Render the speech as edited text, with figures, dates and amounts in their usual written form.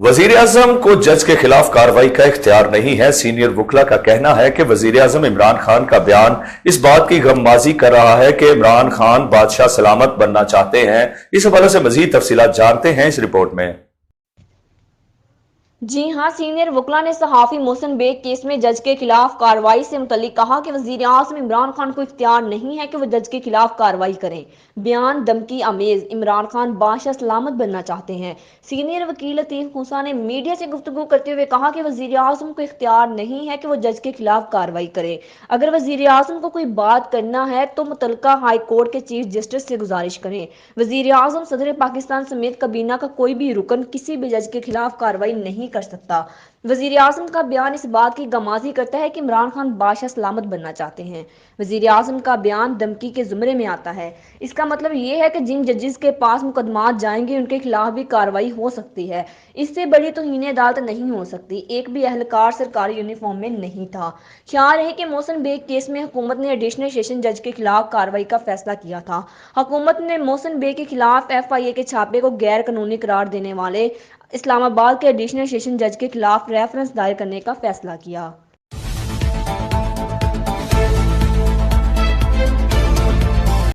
वजीर आजम को जज के खिलाफ कार्रवाई का इख्तियार नहीं है। सीनियर वकला का कहना है कि वजीर आजम इमरान खान का बयान इस बात की गमबाजी कर रहा है कि इमरान खान बादशाह सलामत बनना चाहते हैं। इस हवाले से मजीद तफसीलात जानते हैं इस रिपोर्ट में। जी हां, सीनियर वकला ने सहाफ़ी मोहसिन बेग केस में जज के खिलाफ कार्रवाई से मुतल्लिक कहा कि वज़ीर आज़म इमरान खान को इख्तियार नहीं है कि वो जज के खिलाफ कार्रवाई करें। बयान धमकी आमेज, इमरान खान बादशाह सलामत बनना चाहते हैं। सीनियर वकील लतीफ़ मूसा ने मीडिया से गुफ्तगू करते हुए कहा कि वज़ीर आज़म को इख्तियार नहीं है कि वो जज के खिलाफ कार्रवाई करें। अगर वज़ीर आज़म को कोई बात करना है तो मुतल्लिका हाई कोर्ट के चीफ जस्टिस से गुजारिश करें। वज़ीर आज़म सदर पाकिस्तान समेत काबीना का कोई भी रुकन किसी भी जज के खिलाफ कार्रवाई नहीं कर सकता। वज़ीर आज़म का बयान इस बात की गमाजी करता है कि इमरान खान बादशाह सलामत बनना चाहते हैं। वज़ीर आज़म का बयान धमकी के ज़ुमरे में आता है। इसका मतलब ये है कि जिन जजेस के पास मुकदमात जाएंगे उनके खिलाफ भी कार्रवाई हो सकती है। इससे बड़ी तौहीन अदालत नहीं हो सकती। एक भी एहलकार सरकारी यूनिफॉर्म में नहीं था। ख्याल है कि मोहसिन बेग केस में हुकूमत ने एडिशनल सेशन जज के खिलाफ कार्रवाई का फैसला किया था। हुकूमत ने मोहसिन बेग के खिलाफ FIA के छापे को गैर कानूनी करार देने वाले इस्लामाबाद के एडिशनल सेशन जज के खिलाफ रेफरेंस दायर करने का फैसला किया।